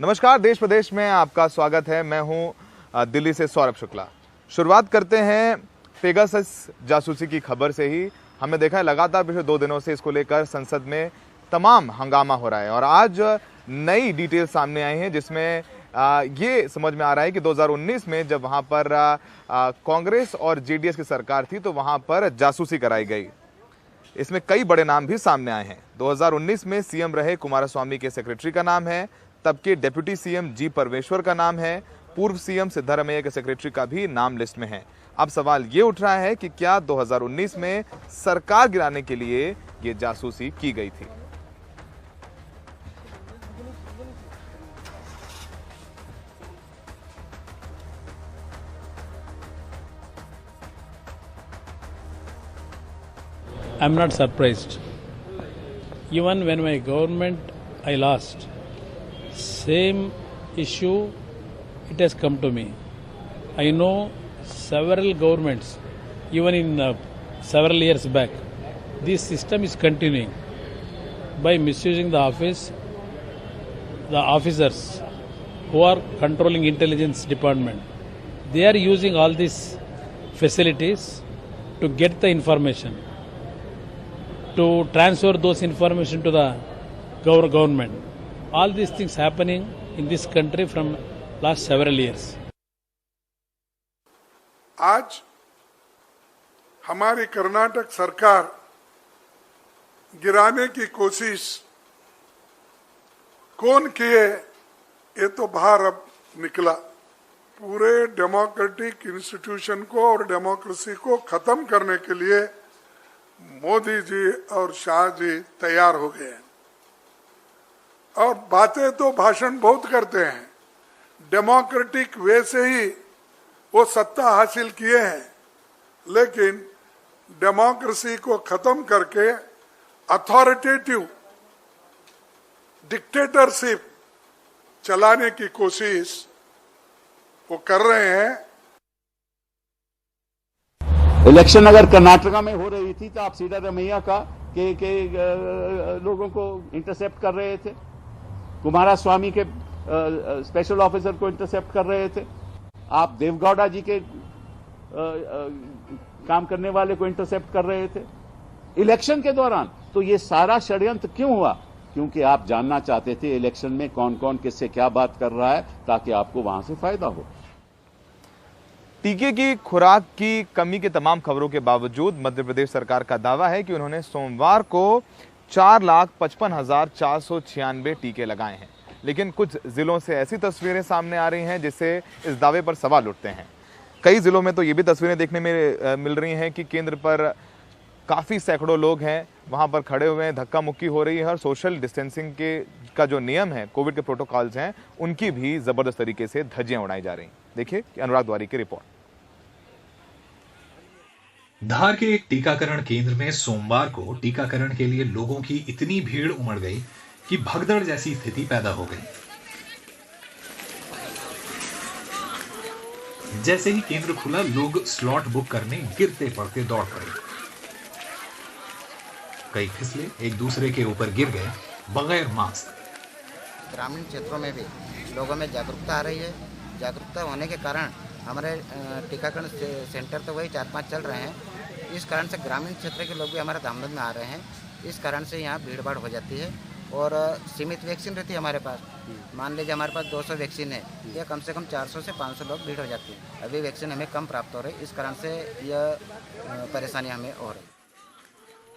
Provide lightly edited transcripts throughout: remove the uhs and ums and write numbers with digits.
नमस्कार, देश प्रदेश में आपका स्वागत है। मैं हूं दिल्ली से सौरभ शुक्ला। शुरुआत करते हैं पेगासस जासूसी की खबर से ही। हमने देखा है लगातार पिछले 2 दिनों से इसको लेकर संसद में तमाम हंगामा हो रहा है और आज नई डिटेल सामने आई हैं जिसमें ये समझ में आ रहा है कि 2019 में जब वहां पर कांग्रेस और जेडीएस की सरकार थी तो वहां पर जासूसी कराई गई। इसमें कई बड़े नाम भी सामने आए हैं। 2019 में सीएम रहे कुमारस्वामी के सेक्रेटरी का नाम है, तब के डिप्टी सीएम जी परमेश्वर का नाम है, पूर्व सीएम सिद्धारमैया के सेक्रेटरी का भी नाम लिस्ट में है। अब सवाल ये उठ रहा है कि क्या 2019 में सरकार गिराने के लिए ये जासूसी की गई थी। I'm not surprised. Even when my government I lost, same issue it has come to me. I know several governments, even in several years back, this system is continuing by misusing the office, the officers who are controlling intelligence department. They are using all these facilities to get the information, to transfer those information to the government. All these things happening in this country from last several years. आज हमारी कर्नाटक सरकार गिराने की कोशिश कौन किए ये तो बाहर अब निकला। पूरे डेमोक्रेटिक इंस्टीट्यूशन को और डेमोक्रेसी को खत्म करने के लिए मोदी जी और शाह जी तैयार हो गए हैं और बातें तो भाषण बहुत करते हैं, डेमोक्रेटिक वे से ही वो सत्ता हासिल किए हैं, लेकिन डेमोक्रेसी को खत्म करके अथॉरिटेटिव डिक्टेटरशिप चलाने की कोशिश वो कर रहे हैं। इलेक्शन अगर कर्नाटका में हो रही थी तो आप सिद्धारमैया का के लोगों को इंटरसेप्ट कर रहे थे, कुमारस्वामी के स्पेशल ऑफिसर को इंटरसेप्ट कर रहे थे, आप देवगौड़ा जी के काम करने वाले को इंटरसेप्ट कर रहे थे इलेक्शन के दौरान। तो ये सारा षड्यंत्र क्यों हुआ? क्योंकि आप जानना चाहते थे इलेक्शन में कौन कौन किससे क्या बात कर रहा है ताकि आपको वहां से फायदा हो। टीके की खुराक की कमी के तमाम खबरों के बावजूद मध्य प्रदेश सरकार का दावा है कि उन्होंने सोमवार को 4,55,496 टीके लगाए हैं। लेकिन कुछ जिलों से ऐसी तस्वीरें सामने आ रही हैं जिससे इस दावे पर सवाल उठते हैं। कई जिलों में तो ये भी तस्वीरें देखने में मिल रही हैं कि केंद्र पर काफ़ी सैकड़ों लोग हैं, वहां पर खड़े हुए हैं, धक्का मुक्की हो रही है और सोशल डिस्टेंसिंग का जो नियम है, कोविड के प्रोटोकॉल्स हैं, उनकी भी ज़बरदस्त तरीके से धज्जियां उड़ाई जा रही। देखिए अनुराग द्वारी की रिपोर्ट। धार के एक टीकाकरण केंद्र में सोमवार को टीकाकरण के लिए लोगों की इतनी भीड़ उमड़ गई कि भगदड़ जैसी स्थिति पैदा हो गई। जैसे ही केंद्र खुला, लोग स्लॉट बुक करने गिरते पड़ते दौड़ पड़े। कई फिसले एक दूसरे के ऊपर गिर गए बगैर मास्क। ग्रामीण क्षेत्रों में भी लोगों में जागरूकता आ रही है। जागरूकता होने के कारण हमारे टीकाकरण सेंटर तो वही 4-5 चल रहे हैं। इस कारण से ग्रामीण क्षेत्र के लोग भी हमारे धामधूम में आ रहे हैं। इस कारण से यहाँ भीड़ भाड़ हो जाती है और सीमित वैक्सीन रहती है हमारे पास। मान लीजिए हमारे पास 200 वैक्सीन है, या कम से कम 400 से 500 लोग भीड़ हो जाती है। अभी वैक्सीन हमें कम प्राप्त हो रही है, इस कारण से यह परेशानी हमें हो रही है।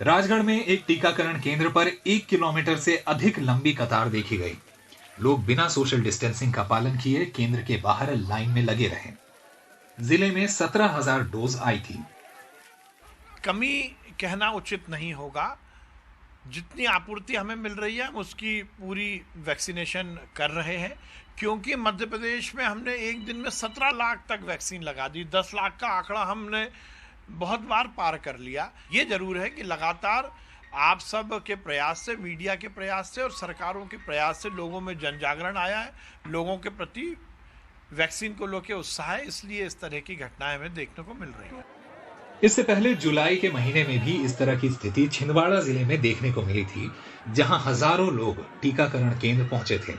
राजगढ़ में एक टीकाकरण केंद्र पर 1 किलोमीटर से अधिक लंबी कतार देखी गई। लोग बिना सोशल डिस्टेंसिंग का पालन किए केंद्र के बाहर लाइन में लगे रहे। जिले में 17,000 डोज आई थी। कमी कहना उचित नहीं होगा। जितनी आपूर्ति हमें मिल रही है हम उसकी पूरी वैक्सीनेशन कर रहे हैं, क्योंकि मध्य प्रदेश में हमने एक दिन में 17 लाख तक वैक्सीन लगा दी। 10 लाख का आंकड़ा हमने बहुत बार पार कर लिया। ये जरूर है कि लगातार आप सब के प्रयास से, मीडिया के प्रयास से और सरकारों के प्रयास से लोगों में जन जागरण आया है। लोगों के प्रति वैक्सीन को लेकर उत्साह है, इसलिए इस तरह की घटनाएं हमें देखने को मिल रही हैं। इससे पहले जुलाई के महीने में भी इस तरह की स्थिति छिंदवाड़ा जिले में देखने को मिली थी, जहां हजारों लोग टीकाकरण केंद्र पहुंचे थे।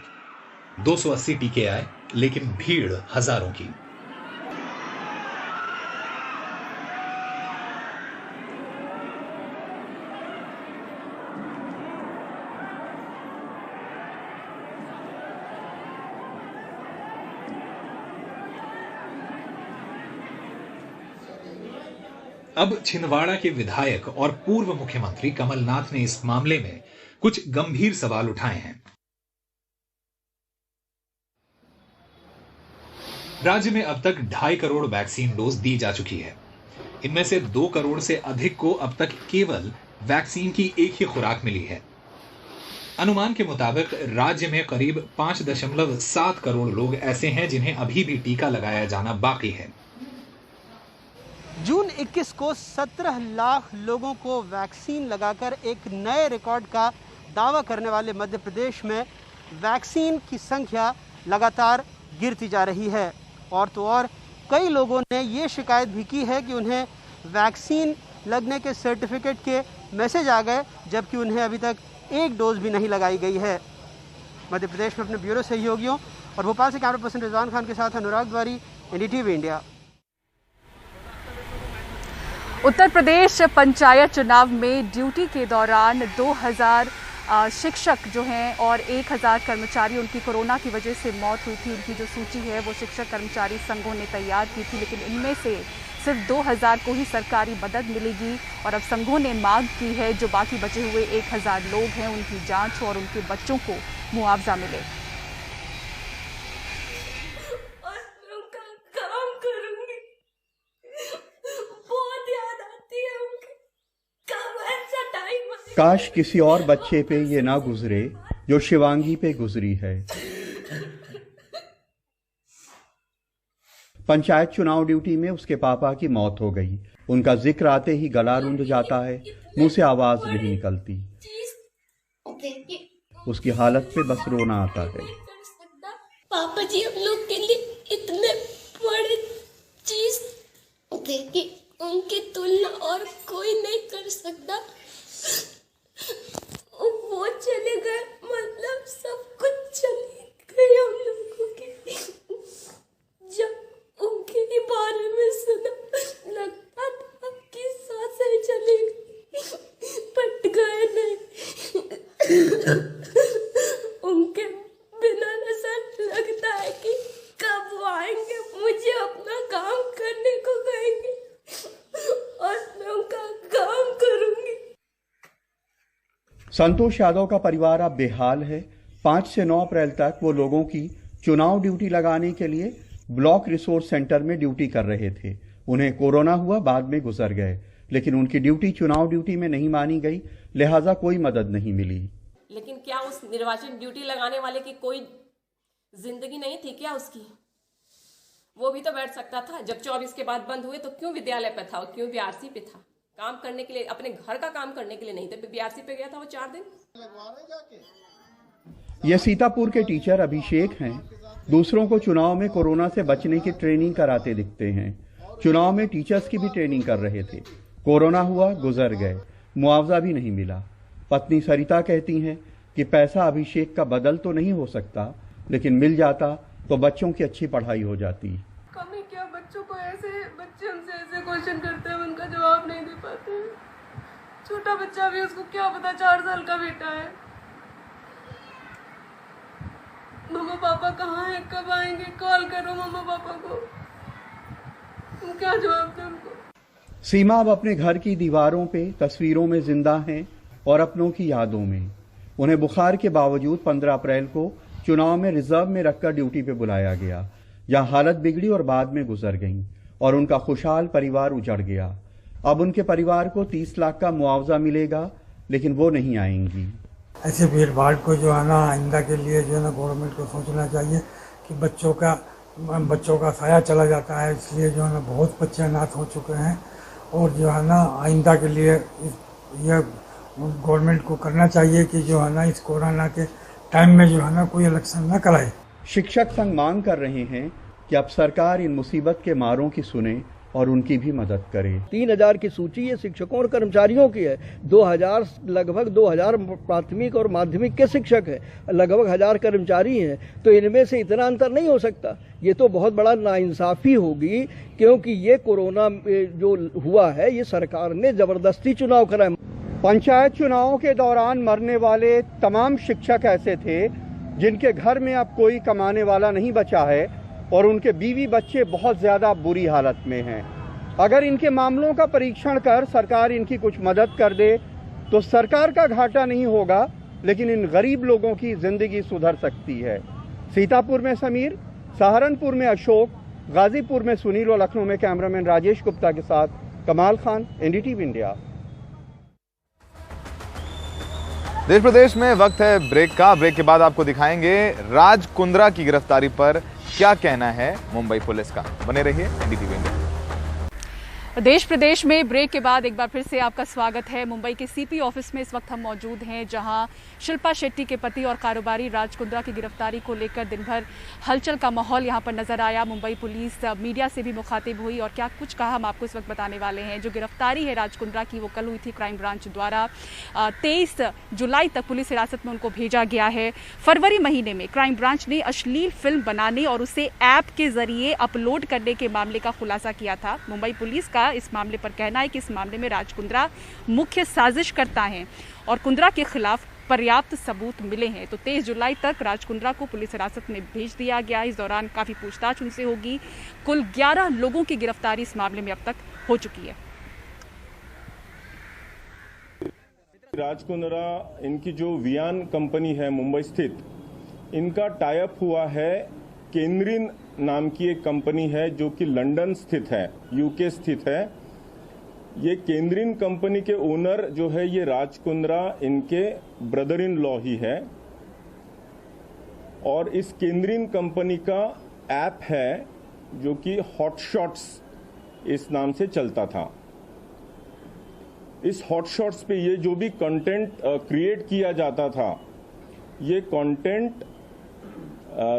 280 टीके आए, लेकिन भीड़ हजारों की। अब छिंदवाड़ा के विधायक और पूर्व मुख्यमंत्री कमलनाथ ने इस मामले में कुछ गंभीर सवाल उठाए हैं। राज्य में अब तक 2.5 करोड़ वैक्सीन डोज दी जा चुकी है। इनमें से 2 करोड़ से अधिक को अब तक केवल वैक्सीन की एक ही खुराक मिली है। अनुमान के मुताबिक राज्य में करीब 5.7 करोड़ लोग ऐसे हैं जिन्हें अभी भी टीका लगाया जाना बाकी है। जून 21 को 17 लाख लोगों को वैक्सीन लगाकर एक नए रिकॉर्ड का दावा करने वाले मध्य प्रदेश में वैक्सीन की संख्या लगातार गिरती जा रही है। और तो और कई लोगों ने ये शिकायत भी की है कि उन्हें वैक्सीन लगने के सर्टिफिकेट के मैसेज आ गए, जबकि उन्हें अभी तक एक डोज भी नहीं लगाई गई है। मध्य प्रदेश में अपने ब्यूरो सहयोगियों और भोपाल से कैमरा पर्सन रिजवान खान के साथ अनुराग द्वारी, NDTV इंडिया। उत्तर प्रदेश पंचायत चुनाव में ड्यूटी के दौरान 2000 शिक्षक जो हैं और 1000 कर्मचारी उनकी कोरोना की वजह से मौत हुई थी। उनकी जो सूची है वो शिक्षक कर्मचारी संघों ने तैयार की थी, लेकिन इनमें से सिर्फ 2000 को ही सरकारी मदद मिलेगी। और अब संघों ने मांग की है जो बाकी बचे हुए 1000 लोग हैं उनकी जांच और उनके बच्चों को मुआवजा मिले। काश किसी और बच्चे पे ये ना गुजरे जो शिवांगी पे गुजरी है। पंचायत चुनाव ड्यूटी में उसके पापा की मौत हो गई। उनका जिक्र आते ही गला रुंध जाता है, मुंह से आवाज नहीं निकलती। उसकी हालत पे बस रोना आता है। पापा जी हम लोग के लिए इतने बड़े चीज थे कि उनकी तुलना और कोई नहीं कर सकता। वो चले गए, मतलब सब कुछ चले गए हम लोगों के। जब उनके बारे में सुना लगता था कि सांसें चली गई, पट गए नहीं। उनके बिना ऐसा लगता है कि कब वो आएंगे, मुझे अपना काम करने को कहेंगे और मैं उनका काम करूंगी। संतोष यादव का परिवार अब बेहाल है। 5 से 9 अप्रैल तक वो लोगों की चुनाव ड्यूटी लगाने के लिए ब्लॉक रिसोर्स सेंटर में ड्यूटी कर रहे थे। उन्हें कोरोना हुआ, बाद में गुजर गए, लेकिन उनकी ड्यूटी चुनाव ड्यूटी में नहीं मानी गई, लिहाजा कोई मदद नहीं मिली। लेकिन क्या उस निर्वाचन ड्यूटी लगाने वाले की कोई जिंदगी नहीं थी क्या उसकी? वो भी तो बैठ सकता था। जब 24 के बाद बंद हुए तो क्यों विद्यालय पे था, क्यों BRC पे था? काम करने के लिए, अपने घर का काम करने के लिए नहीं थे। BRC पे गया था वो 4 दिन। ये सीतापुर के टीचर अभिषेक हैं। दूसरों को चुनाव में कोरोना से बचने की ट्रेनिंग कराते दिखते हैं। चुनाव में टीचर्स की भी ट्रेनिंग कर रहे थे। कोरोना हुआ, गुजर गए, मुआवजा भी नहीं मिला। पत्नी सरिता कहती हैं कि पैसा अभिषेक का बदल तो नहीं हो सकता, लेकिन मिल जाता तो बच्चों की अच्छी पढ़ाई हो जाती। कमी क्या, बच्चों को ऐसे, बच्चे हमसे ऐसे क्वेश्चन करते हैं, उनका जवाब नहीं दे पाते हैं। छोटा बच्चा भी, उसको क्या पता, 4 साल का बेटा है। मम्मा पापा कहाँ हैं, कब आएंगे, कॉल करो मम्मा पापा को। तुम क्या जवाब दो उनको? सीमा अब अपने घर की दीवारों पे तस्वीरों में जिंदा हैं और अपनों की यादों में। उन्हें बुखार के बावजूद 15 अप्रैल को चुनाव में रिजर्व में रखकर ड्यूटी पे बुलाया गया, जहां हालत बिगड़ी और बाद में गुजर गईं और उनका खुशहाल परिवार उजड़ गया। अब उनके परिवार को 30 लाख का मुआवजा मिलेगा, लेकिन वो नहीं आएंगी। ऐसे भीड़ भाड़ को जो है ना आइंदा के लिए जो है ना गवर्नमेंट को सोचना चाहिए कि बच्चों का साया चला जाता है, इसलिए जो है ना बहुत बच्चे अनाथ हो चुके हैं। और जो है ना आइंदा के लिए यह गवर्नमेंट को करना चाहिए कि जो है ना इस कोरोना के टाइम में जो है ना कोई इलेक्शन न कराए। शिक्षक संघ मांग कर रहे हैं कि अब सरकार इन मुसीबत के मारों की सुने और उनकी भी मदद करें। 3000 की सूची ये शिक्षकों और कर्मचारियों की है। 2000 लगभग 2000 प्राथमिक और माध्यमिक के शिक्षक हैं, लगभग 1000 कर्मचारी हैं, तो इनमें से इतना अंतर नहीं हो सकता। ये तो बहुत बड़ा नाइंसाफी होगी, क्योंकि ये कोरोना जो हुआ है ये सरकार ने जबरदस्ती चुनाव कराया। पंचायत चुनावों के दौरान मरने वाले तमाम शिक्षक ऐसे थे जिनके घर में अब कोई कमाने वाला नहीं बचा है और उनके बीवी बच्चे बहुत ज्यादा बुरी हालत में हैं। अगर इनके मामलों का परीक्षण कर सरकार इनकी कुछ मदद कर दे तो सरकार का घाटा नहीं होगा, लेकिन इन गरीब लोगों की जिंदगी सुधर सकती है। सीतापुर में समीर, सहारनपुर में अशोक, गाजीपुर में सुनील और लखनऊ में कैमरामैन राजेश गुप्ता के साथ कमाल खान, एनडीटीवी इंडिया। देश प्रदेश में वक्त है ब्रेक का। ब्रेक के बाद आपको दिखाएंगे राज कुंद्रा की गिरफ्तारी पर क्या कहना है मुंबई पुलिस का। बने रहिए एनडीटीवी इंडिया। देश प्रदेश में ब्रेक के बाद एक बार फिर से आपका स्वागत है। मुंबई के सीपी ऑफिस में इस वक्त हम मौजूद हैं, जहां शिल्पा शेट्टी के पति और कारोबारी राज कुंद्रा की गिरफ्तारी को लेकर दिन भर हलचल का माहौल यहां पर नजर आया। मुंबई पुलिस मीडिया से भी मुखातिब हुई और क्या कुछ कहा हम आपको इस वक्त बताने वाले हैं। जो गिरफ्तारी है राज कुंद्रा की वो कल हुई थी क्राइम ब्रांच द्वारा। 23 जुलाई तक पुलिस हिरासत में उनको भेजा गया है। फरवरी महीने में क्राइम ब्रांच ने अश्लील फिल्म बनाने और उसे ऐप के जरिए अपलोड करने के मामले का खुलासा किया था। मुंबई पुलिस का इस मामले पर कहना है कि इस मामले में राज कुंद्रा मुख्य साजिश करता है और कुंद्रा के खिलाफ पर्याप्त सबूत मिले हैं। तो 23 जुलाई तक राज कुंद्रा को पुलिस हिरासत में भेज दिया गया। इस दौरान काफी पूछताछ उनसे होगी। कुल 11 लोगों की गिरफ्तारी इस मामले में अब तक हो चुकी है। राज कुंद्रा, इनकी जो वियान कंपनी है मुंबई स्थित, इनका टाई अप हुआ है केंद्रीन नाम की एक कंपनी है जो कि लंदन स्थित है, यूके स्थित है। ये केंद्रीन कंपनी के ओनर जो है ये राज कुंद्रा इनके ब्रदर इन लॉ ही है और इस केंद्रीन कंपनी का ऐप है जो कि हॉटशॉट्स इस नाम से चलता था। इस हॉटशॉट्स पे ये जो भी कंटेंट क्रिएट किया जाता था, ये कंटेंट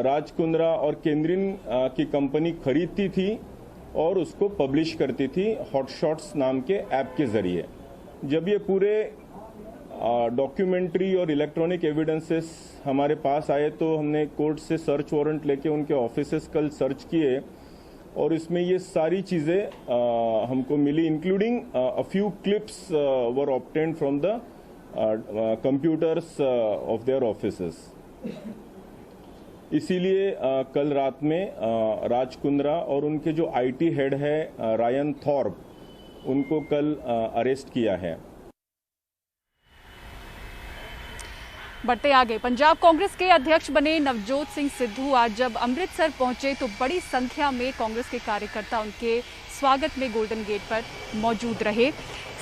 राज कुंद्रा और केंद्रीन की कंपनी खरीदती थी और उसको पब्लिश करती थी हॉटशॉट्स नाम के ऐप के जरिए। जब ये पूरे डॉक्यूमेंट्री और इलेक्ट्रॉनिक एविडेंसेस हमारे पास आए तो हमने कोर्ट से सर्च वारंट लेके उनके ऑफिसेस कल सर्च किए और इसमें ये सारी चीज़ें हमको मिली, including a few clips were obtained from the computers of their offices. इसीलिए कल रात में राज कुंद्रा और उनके जो आईटी हेड है रायन थॉर्प, उनको कल अरेस्ट किया है। बढ़ते आगे, पंजाब कांग्रेस के अध्यक्ष बने नवजोत सिंह सिद्धू आज जब अमृतसर पहुंचे तो बड़ी संख्या में कांग्रेस के कार्यकर्ता उनके स्वागत में गोल्डन गेट पर मौजूद रहे।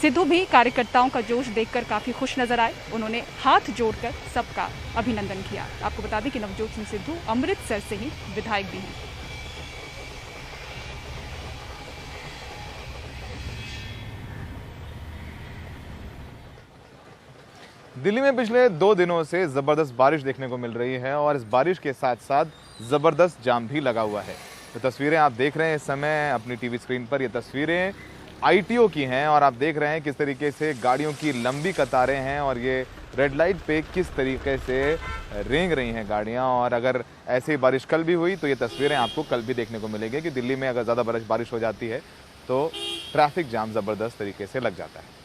सिद्धू भी कार्यकर्ताओं का जोश देखकर काफी खुश नजर आए। उन्होंने हाथ जोड़कर सबका अभिनंदन किया। आपको बता दें कि नवजोत सिंह सिद्धू अमृतसर से ही विधायक भी हैं। दिल्ली में पिछले 2 दिनों से जबरदस्त बारिश देखने को मिल रही है और इस बारिश के साथ साथ जबरदस्त जाम भी लगा हुआ है। तो तस्वीरें आप देख रहे हैं इस समय अपनी टीवी स्क्रीन पर। ये तस्वीरें आईटीओ की हैं और आप देख रहे हैं किस तरीके से गाड़ियों की लंबी कतारें हैं और ये रेड लाइट पे किस तरीके से रेंग रही हैं गाड़ियां। और अगर ऐसी बारिश कल भी हुई तो ये तस्वीरें आपको कल भी देखने को मिलेंगी कि दिल्ली में अगर ज़्यादा बारिश हो जाती है तो ट्रैफिक जाम ज़बरदस्त तरीके से लग जाता है।